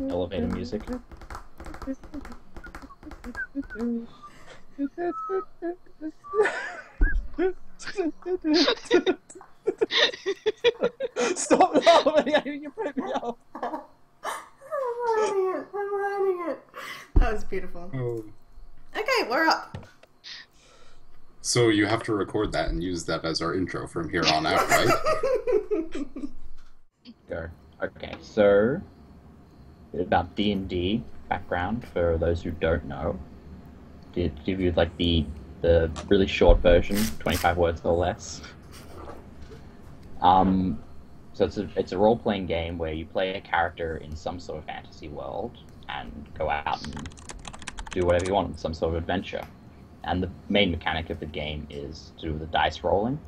Elevator music. Stop laughing! You put me off. I'm hiding it. That was beautiful. Oh. Okay, we're up. So you have to record that and use that as our intro from here on out, right? Go. Okay, so about D&D background for those who don't know. To give you like the really short version, 25 words or less. So it's a role-playing game where you play a character in some sort of fantasy world and go out and do whatever you want in some sort of adventure. And the main mechanic of the game is to do with the dice rolling.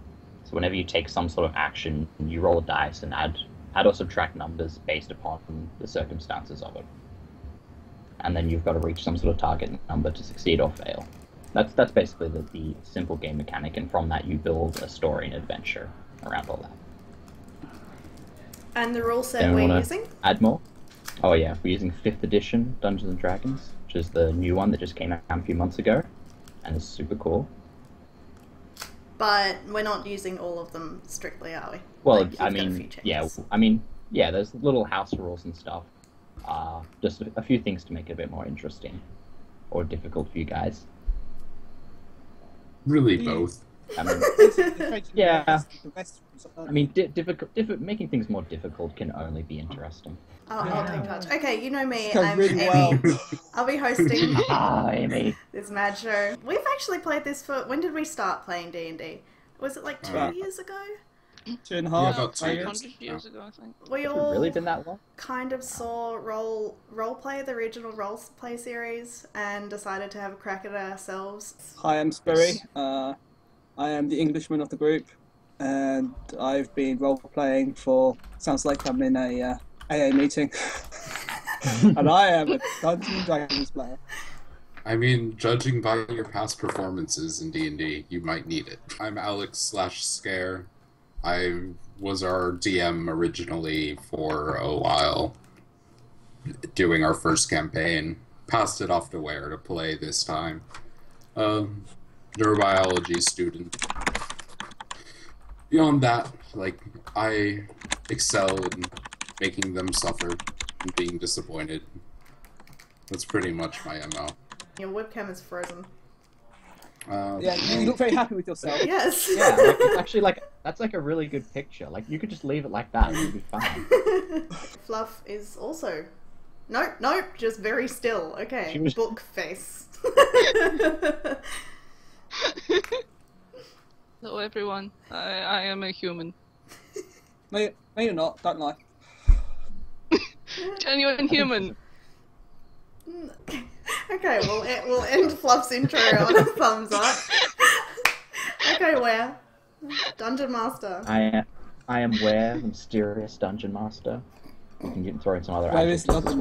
So whenever you take some sort of action, you roll a dice and add or subtract numbers based upon the circumstances of it. And then you've got to reach some sort of target number to succeed or fail. That's basically the simple game mechanic, and from that you build a story and adventure around all that. And the rule set we're using? Add more? Oh yeah, we're using 5th edition Dungeons and Dragons, which is the new one that just came out a few months ago, and it's super cool. But we're not using all of them strictly, are we? Well, like, I mean, yeah, there's little house rules and stuff. Just a few things to make it a bit more interesting, or difficult for you guys. Really, both. I mean, yeah. I mean, making things more difficult can only be interesting. I'll take charge. Okay, you know me, It's going I'm really Amy. well. I'll be hosting Amy. this mad show. We've actually played this for... When did we start playing D&D? Was it like 2 years ago? 2.5 Yeah, about 2 years. 100 years ago, I think. We Has it all really been that long? kind of saw Roleplay, the original Roleplay series, and decided to have a crack at it ourselves. Hi, I'm Spiry. I am the Englishman of the group, and I've been role-playing for... Sounds like I'm in a AA meeting. And I am a Dungeons and Dragons player. I mean, judging by your past performances in D&D, you might need it. I'm Alex/Scare. I was our DM originally for a while, doing our first campaign. Passed it off to Ware to play this time. Neurobiology student. Beyond that, like, I excel in making them suffer and being disappointed. That's pretty much my MO. Your webcam is frozen. Yeah, you look very happy with yourself. Yes. Yeah, like, it's actually like that's like a really good picture. Like you could just leave it like that and it'd be fine. Fluff is also... Nope, just very still. Okay, book face. Hello everyone, I am a human. No, you're not. Don't lie. Genuine human. Okay, we'll end Fluff's intro on a thumbs up. Okay, Ware? Dungeon Master. I am Ware, the mysterious Dungeon Master. You can throw in some other Where is adjectives as Dungeon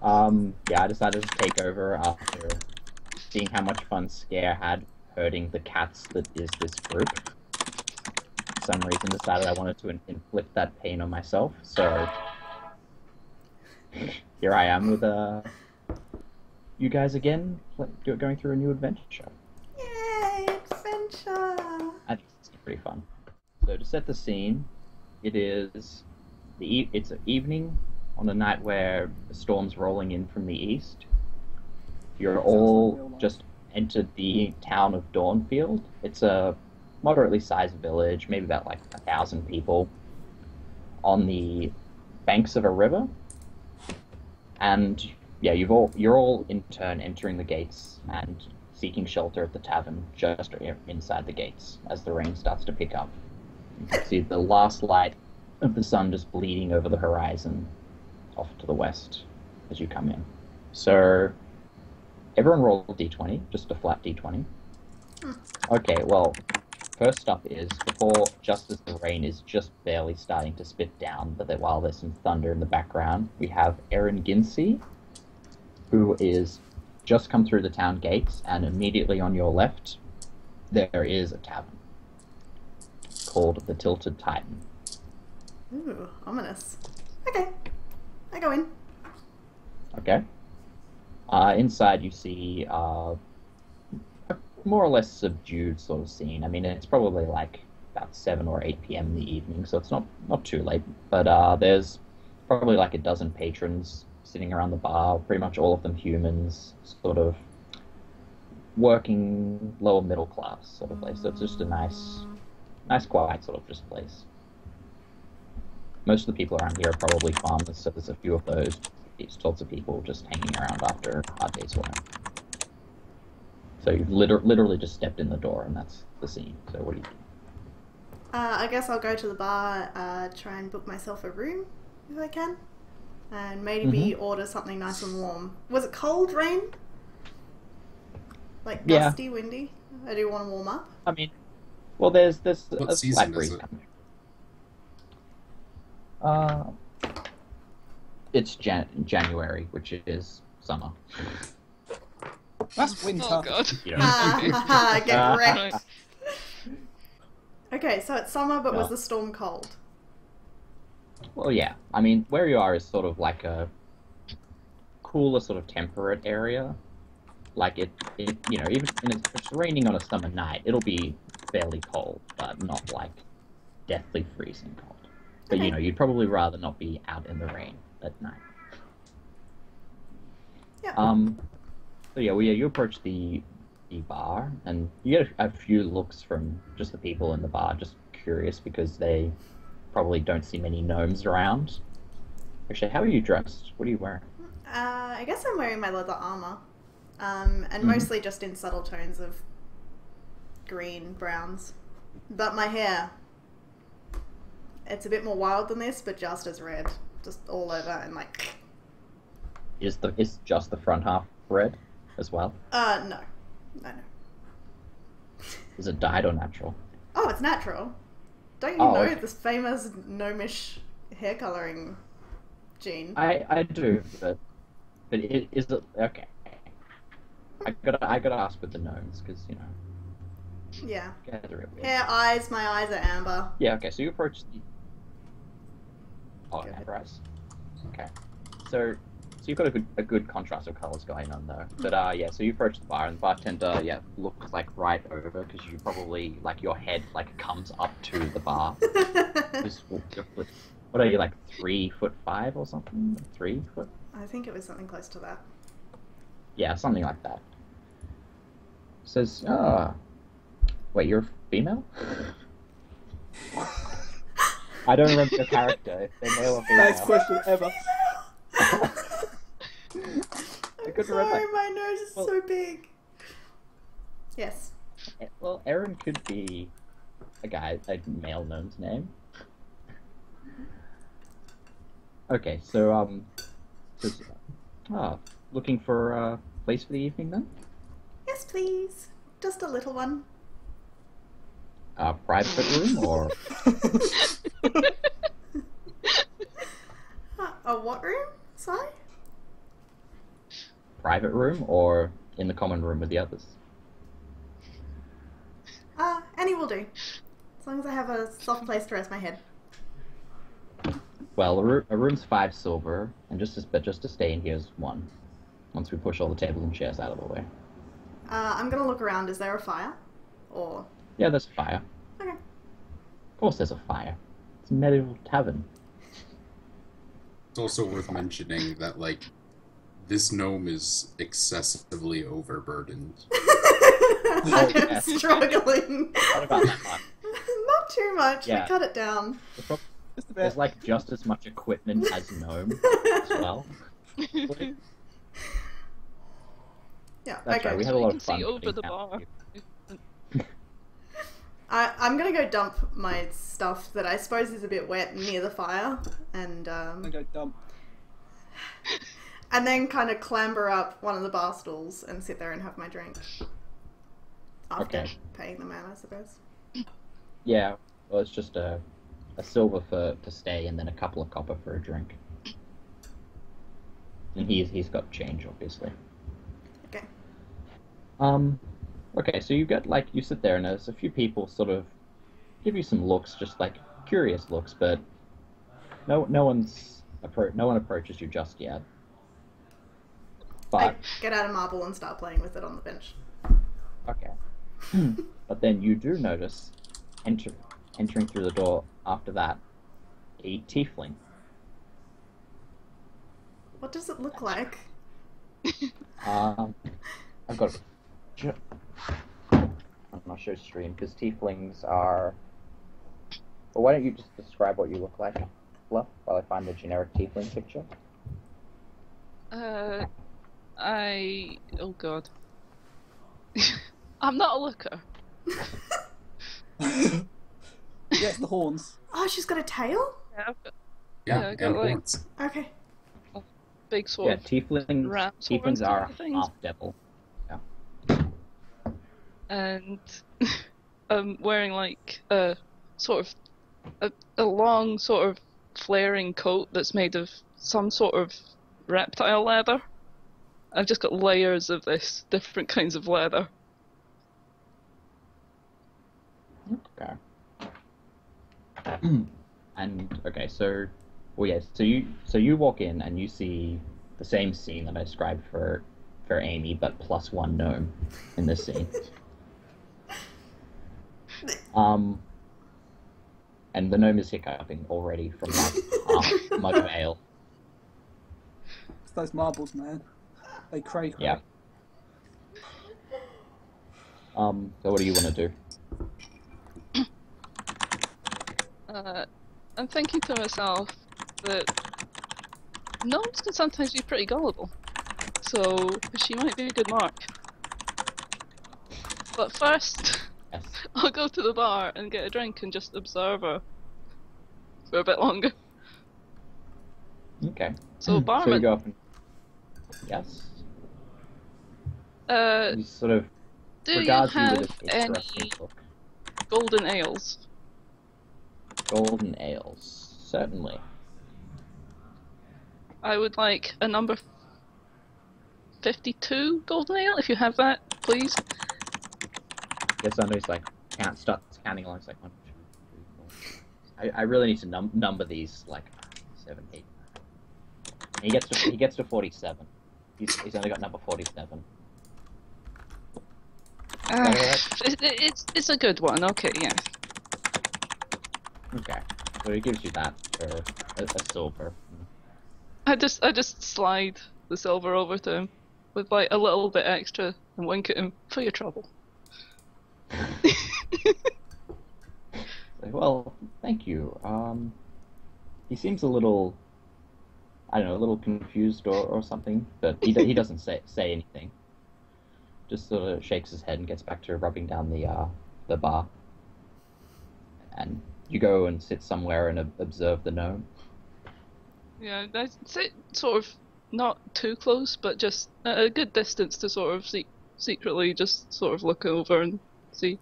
well. Yeah, I decided to take over after seeing how much fun Scare had herding the cats that is this group. For some reason decided I wanted to inflict that pain on myself, so here I am with you guys again, going through a new adventure. Yay, adventure! I think it's pretty fun. So to set the scene, it's an evening on a night where the storm's rolling in from the east. You're all just entered the town of Dawnfield. It's a moderately sized village, maybe about like 1,000 people, on the banks of a river. And yeah, you're all in turn entering the gates and seeking shelter at the tavern just inside the gates as the rain starts to pick up. You can see the last light of the sun just bleeding over the horizon off to the west as you come in. So everyone roll a d20, just a flat d20. Okay, well, first up is, just as the rain is just barely starting to spit down, but while there's some thunder in the background, we have Eryn Ginsi, who is just come through the town gates, and immediately on your left, there is a tavern called the Tilted Titan. Ooh, ominous. Okay, I go in. Okay. Inside you see a more or less subdued sort of scene. I mean, it's probably like about 7 or 8 p.m. in the evening, so it's not too late. But there's probably like a dozen patrons sitting around the bar, pretty much all of them humans, sort of working lower middle class sort of place. So it's just a nice quiet sort of just place. Most of the people around here are probably farmers, so there's a few of those sorts of people just hanging around after a hard day's work. So you've literally just stepped in the door, and that's the scene. So what do you do? I guess I'll go to the bar, try and book myself a room, if I can. And maybe order something nice and warm. Was it cold rain? Like gusty, windy? I do want to warm up. I mean, well, there's this What a season slight is breeze it? coming. It's January, which is summer. That's winter. Oh god. You know? Get wrecked. Right. Okay, so it's summer, but was Yeah. the storm cold? Well, yeah. I mean, where you are is sort of like a cooler, sort of temperate area. Like it you know, even if it's raining on a summer night, it'll be fairly cold, but not like deathly freezing cold. But Okay. you know, you'd probably rather not be out in the rain at night. Yeah. So yeah, you approach the bar, and you get a few looks from just the people in the bar, just curious because they probably don't see many gnomes around. Actually, how are you dressed? What are you wearing? I guess I'm wearing my leather armor. And mostly just in subtle tones of green, browns. But my hair, it's a bit more wild than this, but just as red. Just all over and like... Is just the front half red as well? No. Is it dyed or natural? Oh, it's natural. Don't you Oh, know okay. this famous gnomish hair colouring gene? I do, but is it okay? I gotta ask with the gnomes because you know. Yeah. Guys are real weird. Hair, eyes, my eyes are amber. Yeah. Okay. So you approach the. Oh, Go ahead. right. Okay. So you've got a good contrast of colors going on though. But yeah. So you approach the bar, and the bartender looks like right over because you probably like your head like comes up to the bar. What are you, like 3'5" or something? 3 foot? I think it was something close to that. Yeah, something like that. Says, wait, you're a female? I don't remember your character. If they're male or female. Nice question ever. I I'm couldn't sorry, remember. my nose is Well- so big. Yes. Well, Eryn could be a male gnome's name. Okay, so, says, looking for a place for the evening then? Yes, please. Just a little one. A private room or A what room? Sorry? private room or in the common room with the others? Any will do. As long as I have a soft place to rest my head. Well, a room's 5 silver, and just to stay in here is 1. Once we push all the tables and chairs out of the way. I'm gonna look around. Is there a fire? Or... Yeah, there's a fire. Okay. Of course there's a fire. It's a medieval tavern. It's also worth mentioning that, like, this gnome is excessively overburdened. I'm yeah. struggling. What about that one? Not too much. Yeah. We cut it down. Just a There's bit. like just as much equipment as gnome as well. Yeah, That's okay. right, we had a So you lot can of fun. see over putting the out bar. here. I'm gonna go dump my stuff that I suppose is a bit wet near the fire, and I'm gonna go dump. and then kind of clamber up one of the bar stools and sit there and have my drink. After Okay. paying the man, I suppose. Yeah, well, it's just a silver to stay, and then a couple of copper for a drink. And he's got change, obviously. Okay. Okay, so you sit there, and there's a few people sort of give you some looks, just like curious looks, but no one approaches you just yet. I But get out a marble and start playing with it on the bench. okay. But then you do notice entering through the door after that a tiefling. What does it look like? I've got I'm not sure stream because tieflings are. But why don't you just describe what you look like, Fluff, while I find the generic tiefling picture? Oh god. I'm not a looker. Yes, the horns. Oh, she's got a tail? Yeah, I've got Yeah, I got and like horns. Okay. big sort Yeah, of tieflings. horns Tieflings are kind of things. half devil. And I'm wearing like a sort of a long sort of flaring coat that's made of some sort of reptile leather. I've just got layers of this, different kinds of leather. Okay. And okay, so so you walk in and you see the same scene that I described for Amy, but plus one gnome in this scene. And the gnome is hiccuping already from like half mug of ale. It's those marbles, man. They cray. Yeah. So what do you want to do? I'm thinking to myself that gnomes can sometimes be pretty gullible, so she might be a good mark. But first, Yes. I'll go to the bar and get a drink and just observe her for a bit longer. Okay. So, So you barman, go up and yes. uh, He sort of do you regards you have with an any interesting look. golden ales? Golden ales, certainly. I would like a number 52 golden ale, if you have that, please. Yes, I know he's like starts counting along. It's like 1, 2, 3, 4. I really need to number these like 7, 8. And he gets to 47. He's only got number 47. It's a good one. Okay, yeah. Okay, so he gives you that for a silver. I just slide the silver over to him with like a little bit extra and wink at him for your trouble. Well, thank you. He seems a little, I don't know, a little confused or something, but he doesn't say anything. Just sort of shakes his head and gets back to rubbing down the bar. And you go and sit somewhere and observe the gnome. Yeah, I sit sort of not too close, but just at a good distance to sort of secretly just sort of look over and see.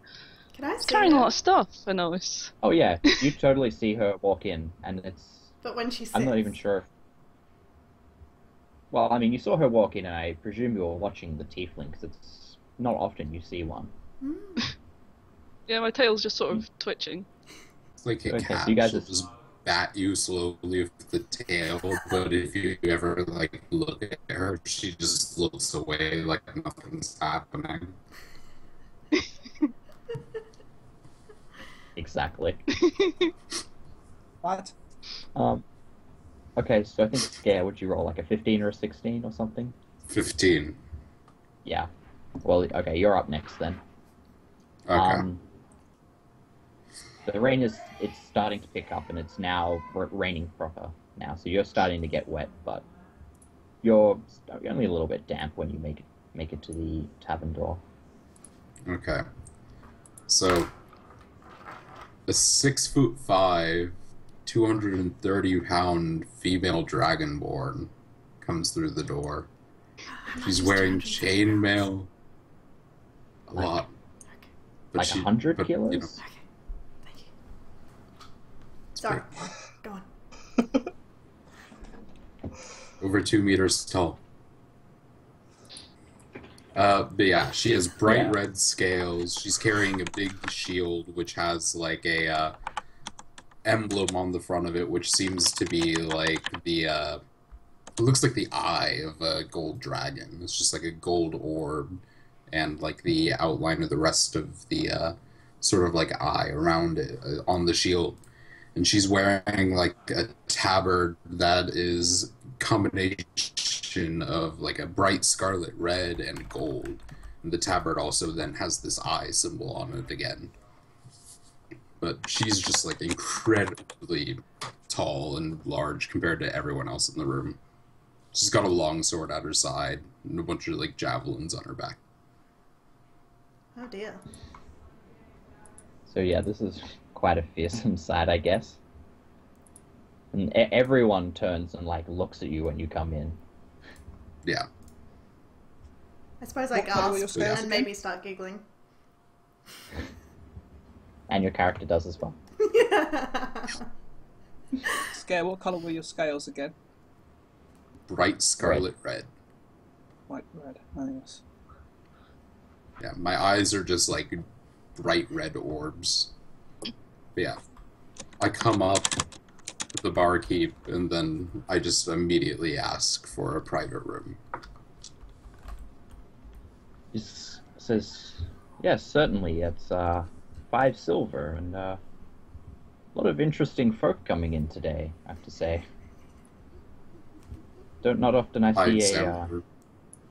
Can I He's see carrying a her? lot of stuff, I notice. Oh yeah, you totally see her walk in, and it's. But when she sits... I'm not even sure if. Well, I mean, you saw her walk in, and I presume you were watching the tiefling, because it's not often you see one. Yeah, my tail's just sort of twitching. It's like a Okay, cat. so you guys She'll are- just bat you slowly with the tail, but if you ever like look at her, she just looks away like nothing's happening. Exactly. What? Okay, so I think Scare, would you roll like a 15 or a 16 or something? 15. Yeah. Well, okay, you're up next then. Okay. The rain it's starting to pick up, and it's now raining proper now. So you're starting to get wet, but you're only a little bit damp when you make it to the tavern door. Okay. So, a 6'5", 230-pound female dragonborn comes through the door. She's wearing chainmail. A lot. But Like 100 but, kilos? you know, Okay, thank you. it's Sorry, pretty- go on. over 2 meters tall. But yeah, she has bright Yeah. red scales. She's carrying a big shield, which has like a emblem on the front of it, which seems to be like the it looks like the eye of a gold dragon. It's just like a gold orb, and like the outline of the rest of the sort of like eye around it on the shield. And she's wearing like a tabard that is combination of like a bright scarlet red and gold. And the tabard also then has this eye symbol on it again. But she's just like incredibly tall and large compared to everyone else in the room. She's got a long sword at her side and a bunch of like javelins on her back. Oh dear. So yeah, this is quite a fearsome sight, I guess. And everyone turns and like looks at you when you come in. Yeah. I suppose I What colour were your gasp scales and again? maybe start giggling. And your character does as well. Scare, what colour were your scales again? Bright scarlet red. White, red. Oh, yes. Yeah, my eyes are just like bright red orbs. But yeah. I come up with the barkeep and then I just immediately ask for a private room. He says, yes, certainly, it's 5 silver, and a lot of interesting folk coming in today, I have to say. Not often I see a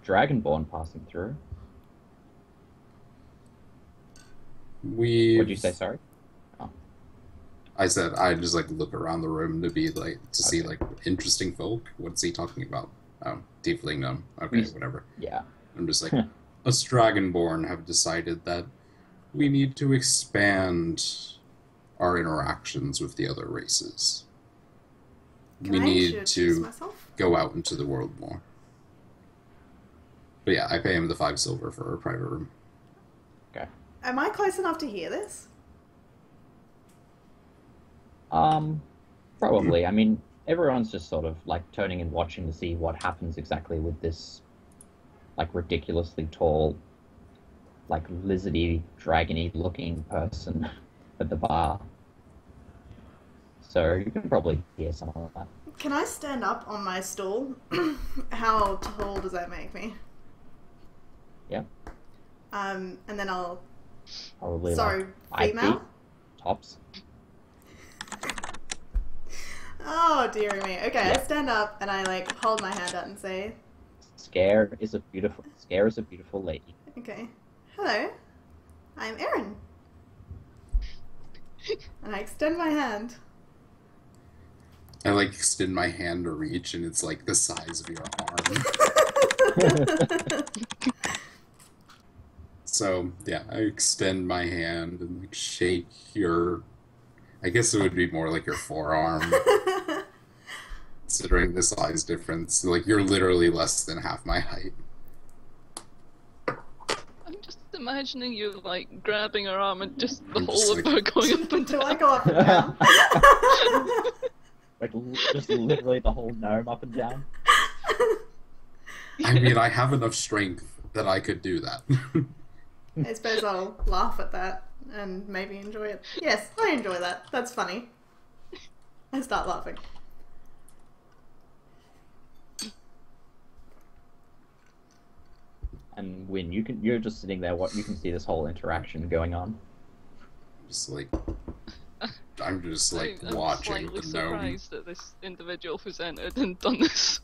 dragonborn passing through. What'd you say, sorry? I said I just like look around the room to be like to see Okay. like interesting folk. What's he talking about? Oh, tiefling gnome. Okay, whatever. Yeah. I'm just like us dragonborn have decided that we need to expand our interactions with the other races. Can We I need introduce to myself? go out into the world more. But yeah, I pay him the 5 silver for a private room. Okay. Am I close enough to hear this? Probably. I mean, everyone's just sort of like turning and watching to see what happens exactly with this, like, ridiculously tall, like, lizardy, dragony looking person at the bar. So you can probably hear some of that. Can I stand up on my stool? How tall does that make me? Yeah. And then I'll... Probably Sorry, like 5 female? feet, tops. Oh, dearie me. Okay, I Yeah. stand up and I, like, hold my hand out and say, Scare is a beautiful lady. okay, hello, I'm Eryn. And I extend my hand. I like extend my hand to reach and it's like the size of your arm. So yeah, I extend my hand and like shake your, I guess it would be more like your forearm, considering the size difference. Like you're literally less than half my height. I'm just imagining you like grabbing her arm and just the I'm whole just of like- her going up and Do I down. go up and down? Like, just literally the whole gnome up and down. I mean, I have enough strength that I could do that. I suppose I'll laugh at that and maybe enjoy it. Yes, I enjoy that. That's funny. I start laughing. And Wynne, you're just sitting there. You can see this whole interaction going on. Just like, I'm just like I'm watching slightly the gnome. surprised that this individual who's entered and done this.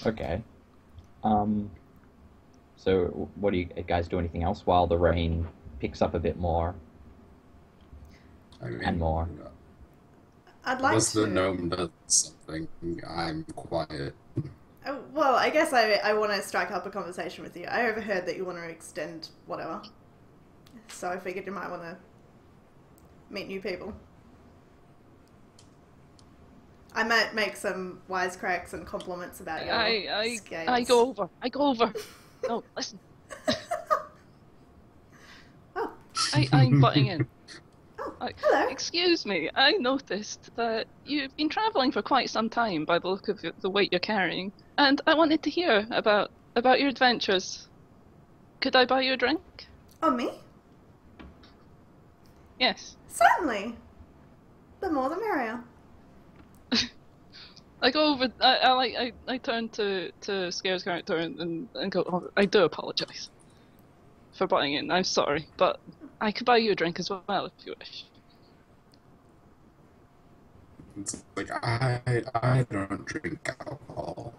Okay. So what do you guys do? Anything else while the rain picks up a bit more? I mean, And more. I'd like unless to... the gnome does something, I'm quiet. Oh, well, I guess I want to strike up a conversation with you. I overheard that you want to extend whatever. So I figured you might want to meet new people. I might make some wisecracks and compliments about your scales. I go over. No, listen. Oh, I'm butting in. oh, Hello. Excuse me, I noticed that you've been traveling for quite some time by the look of the weight you're carrying, and I wanted to hear about your adventures. Could I buy you a drink? Oh, me? Yes. Certainly. The more the merrier. I go over. I turn to Scare's character and go. Oh, I do apologize for buying in. I'm sorry, but I could buy you a drink as well if you wish. It's like, I don't drink alcohol.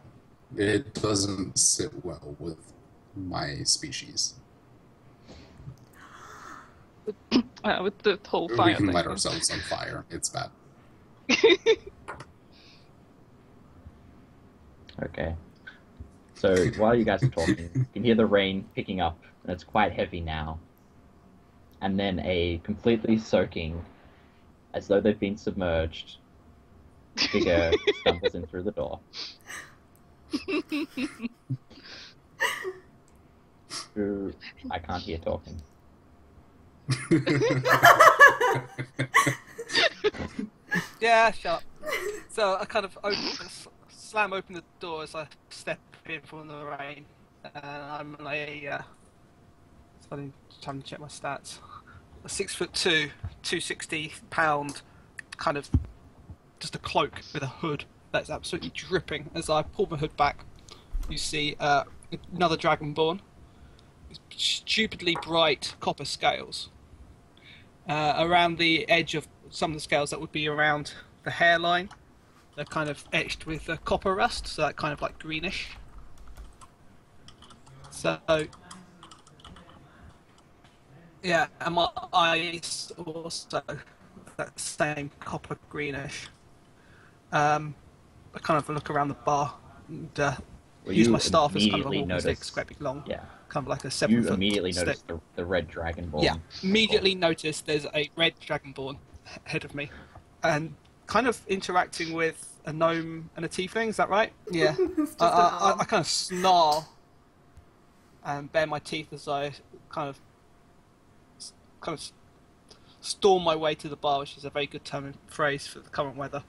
It doesn't sit well with my species. With the whole fire We can thing. light ourselves on fire. It's bad. Okay. So while you guys are talking, you can hear the rain picking up, and it's quite heavy now. And then a completely soaking, as though they've been submerged, figure stumbles in through the door. Who I can't hear talking. Yeah, shut up. So I kind of slam open the door as I step in from the rain. And I'm trying to check my stats. A 6'2", 260-pound, kind of just a cloak with a hood that's absolutely dripping. As I pull my hood back, you see another dragonborn. Stupidly bright copper scales. Around the edge of some of the scales that would be around the hairline, they're kind of etched with copper rust, so that kind of like greenish. So, yeah, and my eyes also that same copper greenish. I kind of look around the bar and use my staff as kind of a walking stick, it's quite big long. Yeah. Kind of like a 7-foot You immediately stick. notice the red dragonborn. Yeah, immediately notice there's a red dragonborn ahead of me, and kind of interacting with a gnome and a tiefling. Is that right? Yeah. I kind of snarl and bare my teeth as I kind of storm my way to the bar, which is a very good term and phrase for the current weather,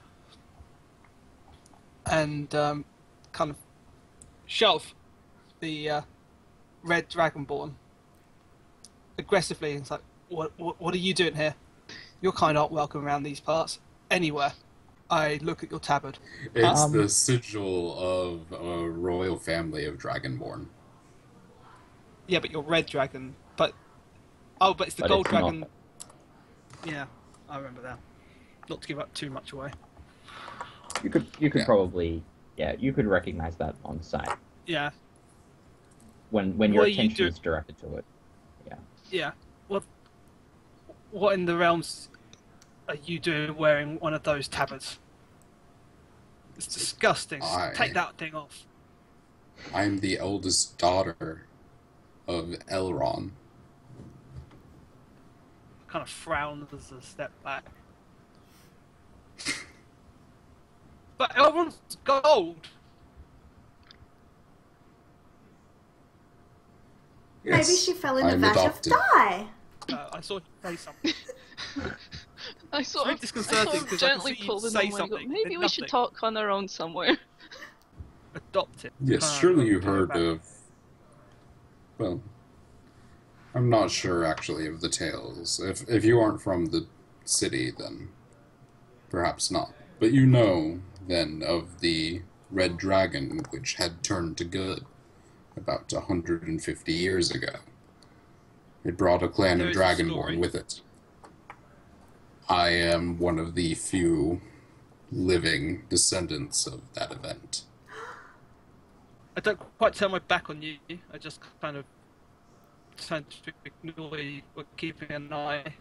and kind of shove the red dragonborn aggressively. It's like, what are you doing here? You're kind of not welcome around these parts anywhere. I look at your tabard. It's the sigil of a royal family of dragonborn. Yeah, but you're red dragon. But it's the gold dragon. Not. Yeah, I remember that. Not to give up too much away. You could probably, you could recognize that on sight. Yeah. When your attention is directed to it. Yeah. Yeah. What in the realms are you doing wearing one of those tabards? It's disgusting. Take that thing off. I'm the eldest daughter of Eryn. Kind of frown as a step back. But Elrond's gold. Yes, Maybe she fell in the I'm vat adopted. of dye. I saw you say something. I sort very of disconcerting, 'cause I can gently see you pulled in say on one and go, something, maybe then we should nothing. talk on our own somewhere. Adopted. Yes, surely you heard of... Well, I'm not sure, actually, of the tales. If you aren't from the city, then perhaps not. But you know, then, of the red dragon, which had turned to good about 150 years ago. It brought a clan There of is a story. dragonborn with it. I am one of the few living descendants of that event. I don't quite turn my back on you. I just kind of tend to ignore you, but keeping an eye.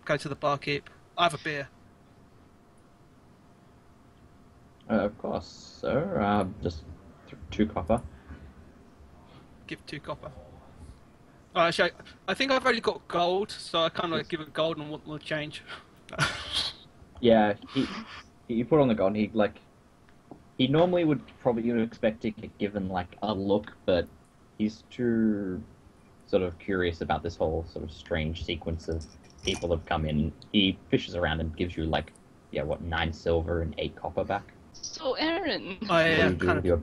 Go to the barkeep. I have a beer. Of course, sir. Just 2 copper. Give 2 copper. Actually, I think I've already got gold, so I kind of like give it gold and want more change. Yeah, he put on the gold. He normally would probably expect to get given like a look, but he's too sort of curious about this whole sort of strange sequence of people have come in. He fishes around and gives you 9 silver and 8 copper back. So, Eryn. What do you do with your...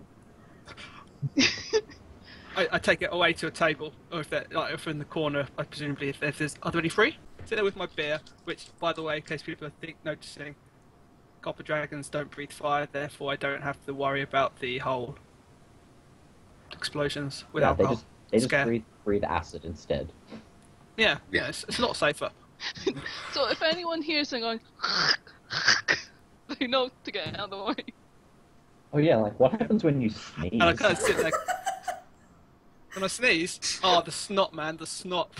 I take it away to a table, or if in the corner, presumably if there's... Are there any free? Sit there with my beer, which, by the way, in case people are noticing, copper dragons don't breathe fire, therefore I don't have to worry about the whole explosions with alcohol. They just breathe acid instead. Yeah, it's a lot safer. So if anyone hears them going, they know to get out of the way. Oh yeah, what happens when you sneeze? And I kind of sit there. When I sneeze, the snot, man, the snot.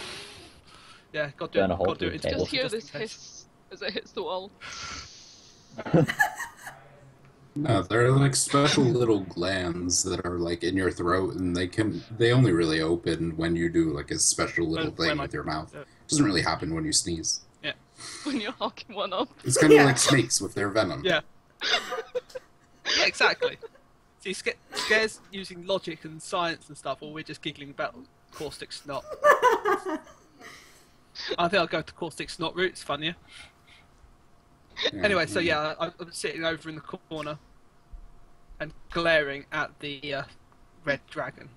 Yeah, got to do it. Just hear this hiss as it hits the wall. No, they're special little glands that are in your throat, and they only really open when you do a special little thing with your mouth. It doesn't really happen when you sneeze. Yeah. When you're hawking one up. It's kind of like snakes with their venom. Yeah. Yeah, exactly. See, scares using logic and science and stuff, or we're just giggling about caustic snot. I think I'll go to caustic snot route, it's funnier. Yeah. Anyway, so I'm sitting over in the corner and glaring at the red dragon.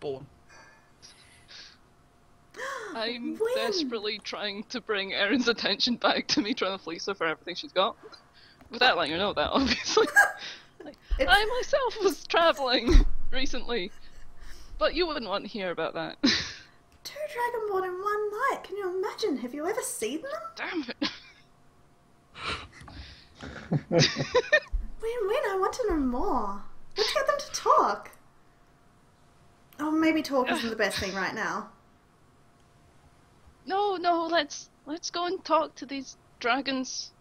Born. I'm Wynne! desperately trying to bring Erin's attention back to me trying to fleece her for everything she's got. Without letting her know that, obviously. I myself was travelling recently. But you wouldn't want to hear about that. 2 dragonborn in one night. Can you imagine? Have you ever seen them? Damn it. Wynne, I want to know more. Let's get them to talk. Oh, maybe talk isn't the best thing right now. No, let's go and talk to these dragons.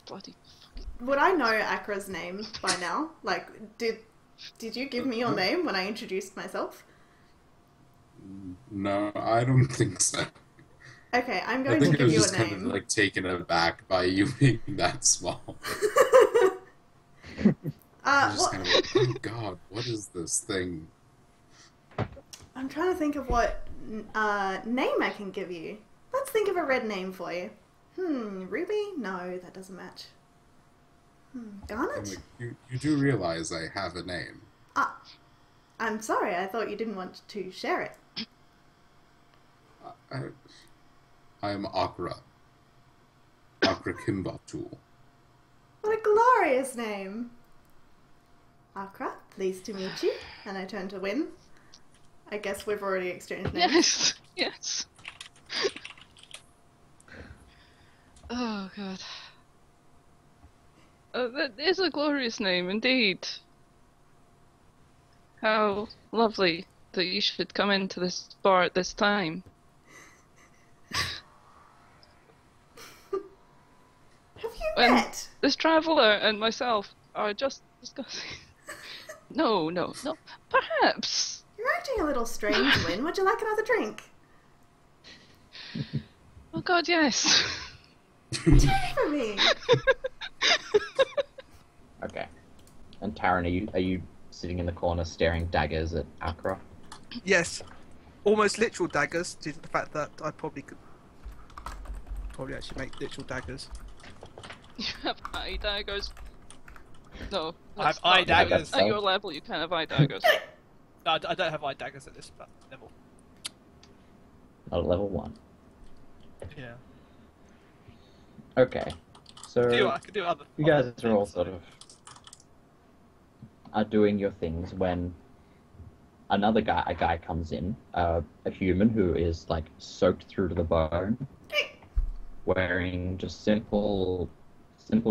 Bloody Would I know Akra's name by now? Did you give me your name when I introduced myself? No, I don't think so. Okay, I'm I going to think I give was you a just kind name. of taken aback by you being that small. I was just kind of oh god, what is this thing? I'm trying to think of what name I can give you. Let's think of a red name for you. Ruby? No, that doesn't match. Garnet? You do realize I have a name. I'm sorry, I thought you didn't want to share it. I'm Akra. Akra Kimbatuul. What a glorious name! Akra, pleased to meet you. And I turn to Wynne. I guess we've already exchanged names. Yes. Oh, God. That is a glorious name, indeed. How lovely that you should come into this bar at this time. Have you met? This traveller and myself are just discussing... No. Perhaps. You're acting a little strange, Wynne. Would you like another drink? Oh, God, yes. Do it for me. Okay. And Tarron, are you sitting in the corner staring daggers at Akra? Yes. Almost literal daggers, due to the fact that I probably could actually make literal daggers. You have eye daggers. No. I have eye daggers. At your level, you can't have eye daggers. No, I don't have eye daggers at this level. Not at level 1. Yeah. Okay. So I could do other. you guys are all sort of doing your things when a guy comes in, a human who is soaked through to the bone, wearing just simple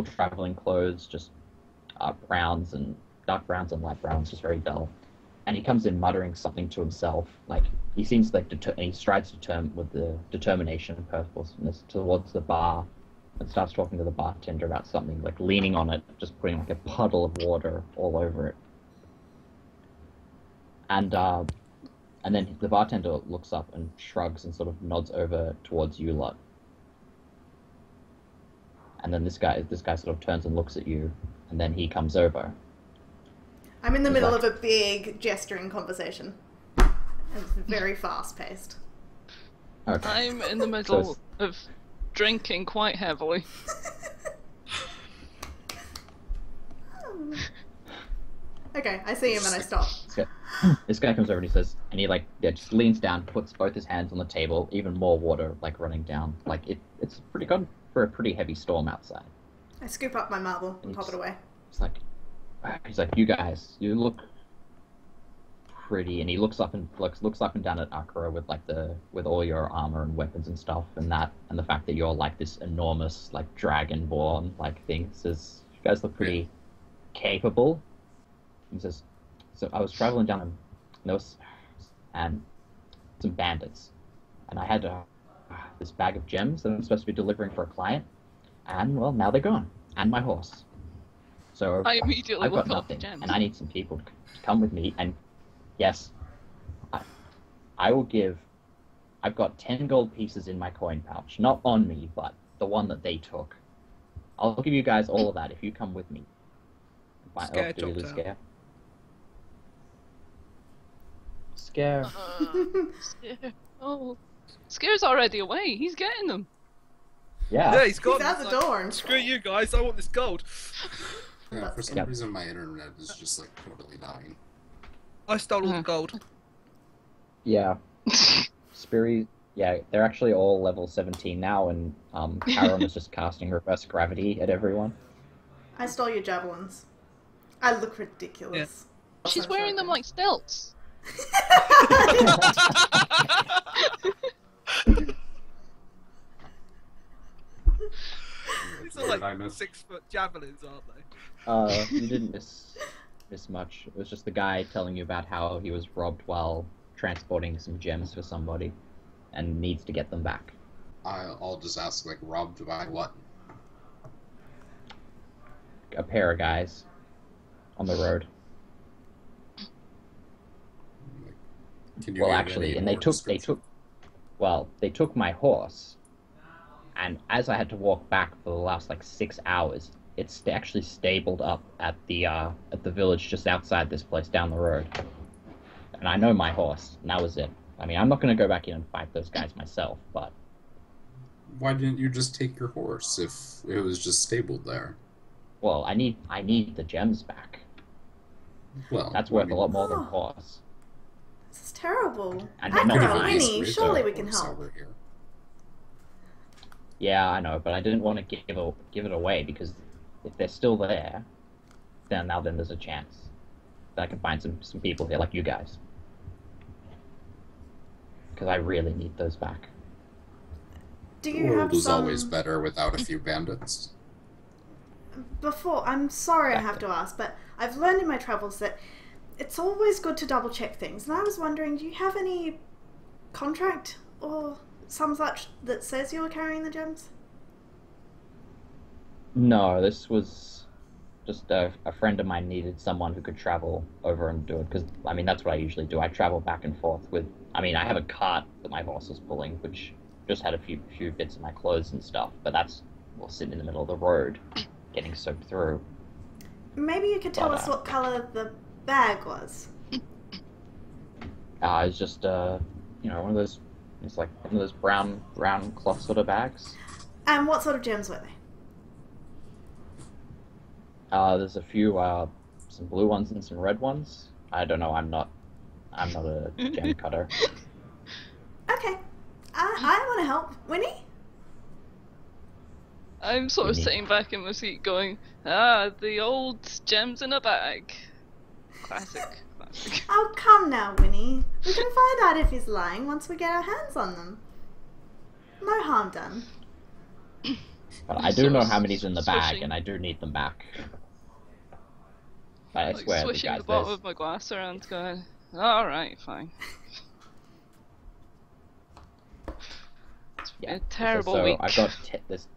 traveling clothes, just dark browns and light browns, just very dull. And he comes in muttering something to himself, he seems he strides with the determination and purposefulness towards the bar, and starts talking to the bartender about something, leaning on it, just putting a puddle of water all over it. And then the bartender looks up and shrugs and sort of nods over towards you lot. And then this guy sort of turns and looks at you, and then he comes over. I'm in the He's middle like- of a big gesturing conversation. It's very fast-paced. Okay. I'm in the So middle it's- of drinking quite heavily. Okay, I see him and I stop. This guy comes over and he says, and he just leans down, puts both his hands on the table, even more water running down. It's pretty good for a pretty heavy storm outside. I scoop up my marble and pop it away. He's like, you guys, you look pretty, and he looks up and down at Akra with all your armor and weapons and stuff, and the fact that you're this enormous dragonborn thing. He says, you guys look pretty capable. He says, so I was traveling down and some bandits, and I had this bag of gems that I'm supposed to be delivering for a client, and well, now they're gone, and my horse. So I immediately I've got look up the nothing, gems. and I need some people to come with me. And yes, I will give. I've got 10 gold pieces in my coin pouch, not on me, but the one that they took. I'll give you guys all of that if you come with me. Scare do you lose doctor. Scare. Scare. Oh, Scare's already away. He's getting them. Yeah. Yeah, he's gone. He's out He's the like, door and Screw you guys, I want this gold. Yeah, for some Yep. reason my internet is just totally dying. I stole all the gold. Yeah. Spiry. Yeah, they're actually all level 17 now, and Tarron is just casting reverse gravity at everyone. I stole your javelins. I look ridiculous. She's I'm wearing them joking. like stilts. These are Weird, I like missed. 6-foot javelins, aren't they? You didn't miss much. It was just the guy telling you about how he was robbed while transporting some gems for somebody, and needs to get them back. I'll just ask, robbed by what? A pair of guys on the road. Can you Well, give actually, any and more description? they took my horse, and as I had to walk back for the last 6 hours, it's actually stabled up at the village just outside this place down the road. And I know my horse, and that was it. I mean, I'm not going to go back in and fight those guys myself, but Why didn't you just take your horse if it was just stabled there? well, I need the gems back. Well, That's worth I mean, a lot more than Oh. horse. This is terrible. And you they're could not have Akra, at mine. least Wynne, raised surely our we can horse help. over here. Yeah, I know, but I didn't want to give it away, because if they're still there, then there's a chance that I can find some people here like you guys. Because I really need those back. Do The you world have is some... always better without a few bandits. I'm sorry I have to ask, but I've learned in my travels that it's always good to double check things. And I was wondering, do you have any contract or some such that says you're carrying the gems? No, this was just a friend of mine needed someone who could travel over and do it, because, I mean, that's what I usually do. I travel back and forth with... I mean, I have a cart that my horse is pulling, which just had a few bits of my clothes and stuff, but that's sitting in the middle of the road, getting soaked through. Maybe you could tell But, us what colour the bag was. It's just, one of those... It's like one of those brown cloth sort of bags. And what sort of gems were they? There's a few, some blue ones and some red ones. I don't know, I'm not a gem cutter. Okay. I want to help. Winnie? I'm sort of Unique. sitting back in my seat going, the old gems in a bag. Classic. Oh, come now, Winnie. We can find out if he's lying once we get our hands on them. No harm done. But I do know how many's in the bag, Swishing. and I do need them back. I Like swear, swishing guys, the bottom there's- of my glass around going, alright, fine. It's been a terrible so week.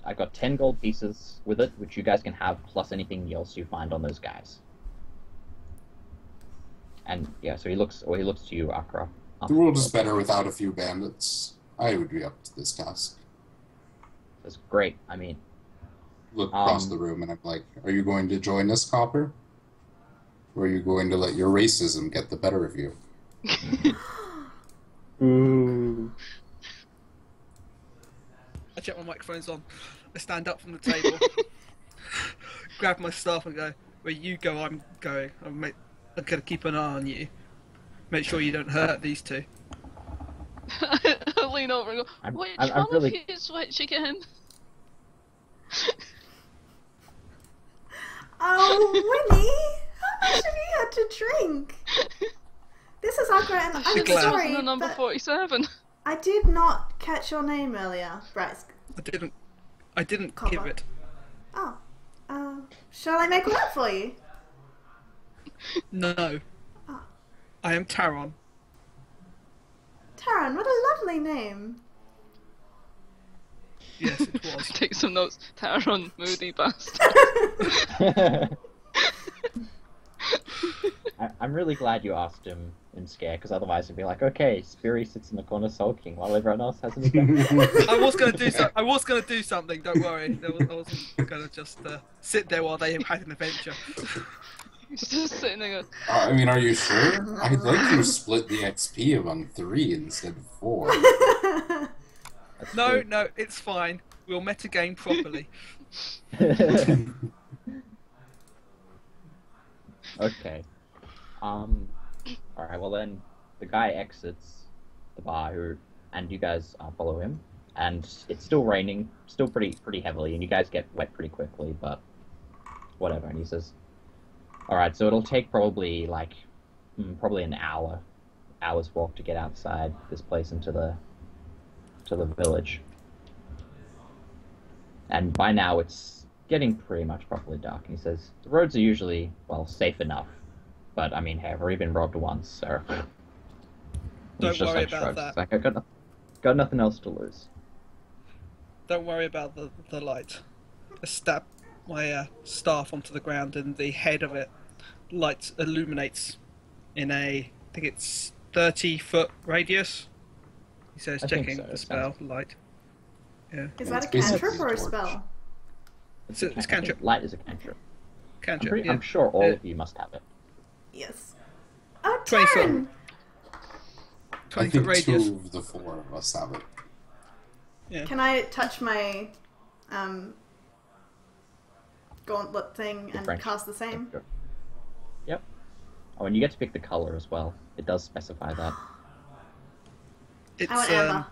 I got 10 gold pieces with it, which you guys can have, plus anything else you find on those guys. And yeah, so he looks to you, Akra. The world is better without a few bandits. I would be up to this task. That's great. I mean, Look across the room and I'm like, are you going to join us, Copper? Or are you going to let your racism get the better of you? Ooh. I check my microphone's on. I stand up from the table, grab my staff and go, where you go, I'm going. I'm going to keep an eye on you. Make sure you don't hurt these two. I lean over and go, which one really... of you switch again? Oh, Wynne, how much have you had to drink? This is Akra, and I'm sorry, the number but 47. I did not catch your name earlier. Bryce. I didn't Copper. give it. Oh. Shall I make one up for you? No. Oh. I am Tarron. Tarron, what a lovely name. Yes, it was. Take some notes. Tarron, moody bastard. I'm really glad you asked him in Scare, because otherwise it'd be like, okay, Spiry sits in the corner sulking while everyone else has an adventure. I was going to do something. Don't worry. I wasn't going to just sit there while they had an adventure. He's just sitting there. I mean, are you sure? I'd like you to split the XP among 3 instead of 4. No, it's fine. We'll metagame properly. Okay. Alright, well then, the guy exits the bar, and you guys follow him, and it's still raining, still pretty heavily, and you guys get wet pretty quickly, but whatever, and he says, alright, so it'll take probably, probably an hour's walk to get outside this place into the village. And by now it's getting pretty much properly dark, and he says, the roads are usually, well, safe enough. But, I mean, hey, I've already been robbed once, so... Don't worry about that. It's like, I got nothing else to lose. Don't worry about the light. I stab my staff onto the ground, and the head of it light illuminates in I think it's 30-foot radius. He says, checking the spell, light. Yeah. Is that a cantrip or a spell? It's cantrip. Light is a cantrip. Cantrip, I'm sure all of you must have it. Yes. Oh, 20 foot. Tarron! 20 I foot think radius. 2 of the 4 must have it. Yeah. Can I touch my gauntlet thing and French. cast the same? Yep. Oh, and you get to pick the color as well. It does specify that. It's I want amber.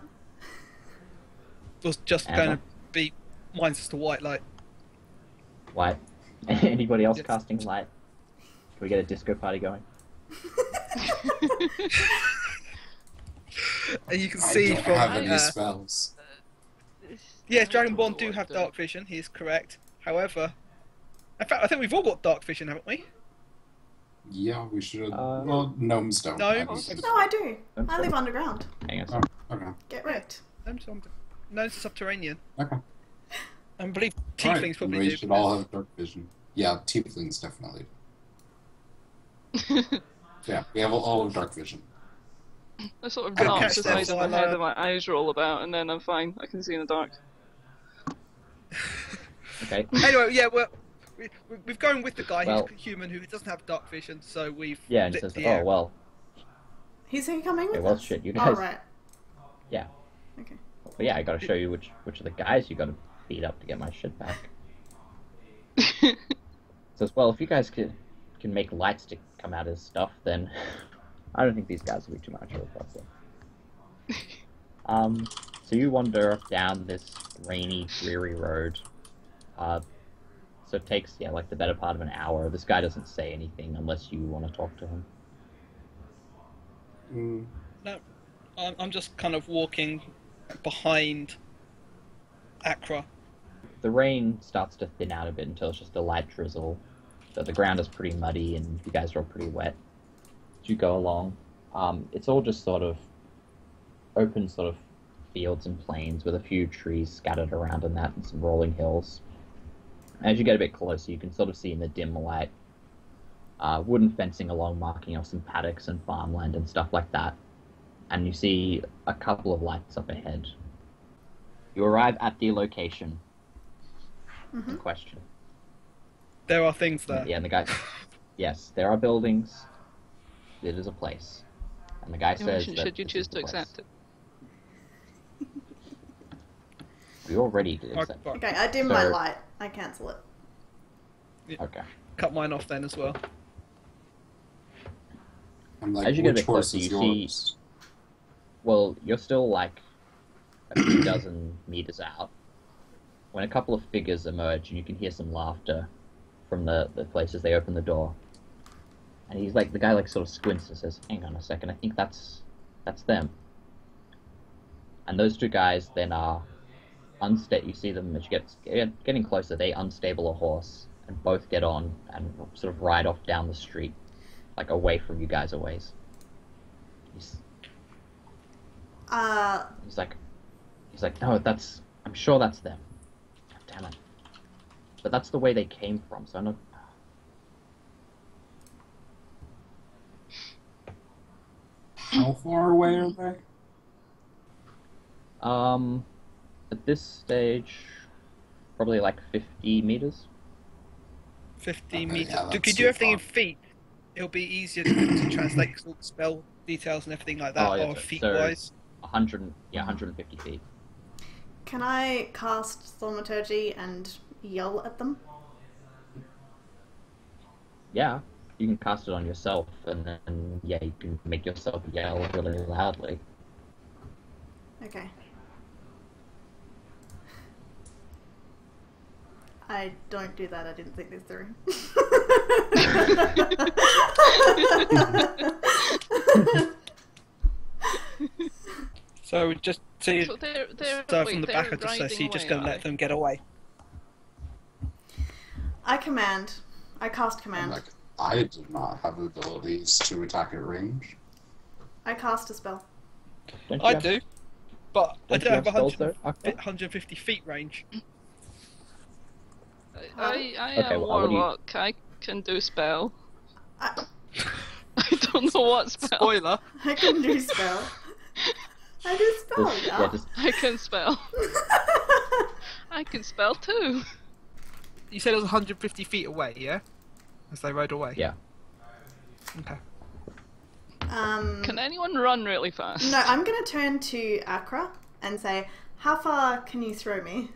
was just Amber. going to be mine's just a white light. White. Anybody else Yes. casting light? Can we get a disco party going? And you can I see don't from have any spells. yes, Dragonborn do have dark vision. He is correct. However, in fact, I think we've all got dark vision, haven't we? Yeah, we should. Well, gnomes don't. No. I mean, No, I do. I live underground. Hang on. oh, okay. Get wrecked. No, it's subterranean. Okay. I believe Alright, tieflings probably we do. should all have dark vision. Yeah, tieflings definitely. Yeah, we have all of dark vision. I sort of Good dart catch the there, side of my Tyler. head and my eyes roll about, and then I'm fine. I can see in the dark. Okay. Anyway, yeah, we've gone with the guy Well- who's human who doesn't have dark vision, so we've Yeah, and he lit says, the oh, air. well, He's coming with well, us? shit, you Oh, guys... right. Yeah. Okay. But yeah, I gotta show you which of the guys you gotta beat up to get my shit back. Says, well, if you guys can make lights to come out as stuff, then I don't think these guys will be too much of a problem. So you wander down this rainy, dreary road. So it takes, like the better part of an hour. This guy doesn't say anything unless you want to talk to him. No, I'm just kind of walking behind Akra. The rain starts to thin out a bit until it's just a light drizzle. So the ground is pretty muddy and you guys are all pretty wet as you go along. It's all just sort of open sort of fields and plains with a few trees scattered around in that and some rolling hills. As you get a bit closer, you can sort of see in the dim light wooden fencing along marking off some paddocks and farmland and stuff like that. And you see a couple of lights up ahead. You arrive at the location in question. There are things there. Yeah, and Yes, there are buildings. It is a place. And the guy says that Should you this choose is to the place. accept it? We already did Right, accept. right. Okay, I dim my So- light. I cancel it. Okay. Cut mine off then as well. I'm like, As you get a which bit horse closer, is you see- yours? Well, you're still like a few dozen meters out when a couple of figures emerge and you can hear some laughter from the place as they open the door. And he's like, the guy like sort of squints and says, "Hang on a second, I think that's them." And those two guys then are unstable. You see them as you getting closer. They unstable a horse and both get on and sort of ride off down the street, like away from you guys a ways. He's like, no, I'm sure that's them. God damn it. But that's the way they came from, so I'm not... How far away are they? At this stage, probably like 50 meters. 50 Okay, meters. yeah, Could that's you do too everything in far. feet? It'll be easier to translate spell details and everything like that, Oh, yeah, or so- feet so- wise. 150 feet. Can I cast Thaumaturgy and yell at them? Yeah, you can cast it on yourself, and then, yeah, you can make yourself yell really loudly. Okay. I don't do that. I didn't think this through. So just to So they're start wait, from the they're back of the so riding you're just away, going to are let they? them get away. I command. I cast I'm command. like, I do not have abilities to attack at range. I cast a spell. Don't you I have- do, but I don't don't you have spells, though, Akra? 150 feet range. I Okay, am well, what do you- warlock. I can do spell. I, I don't know what spell. Spoiler. I can do spell. I do spell, Just- yeah. yeah, just I can spell. I can spell too. You said it was 150 feet away, yeah? As they rode away. yeah. Okay. Can anyone run really fast? No, I'm gonna turn to Akra and say, "How far can you throw me?"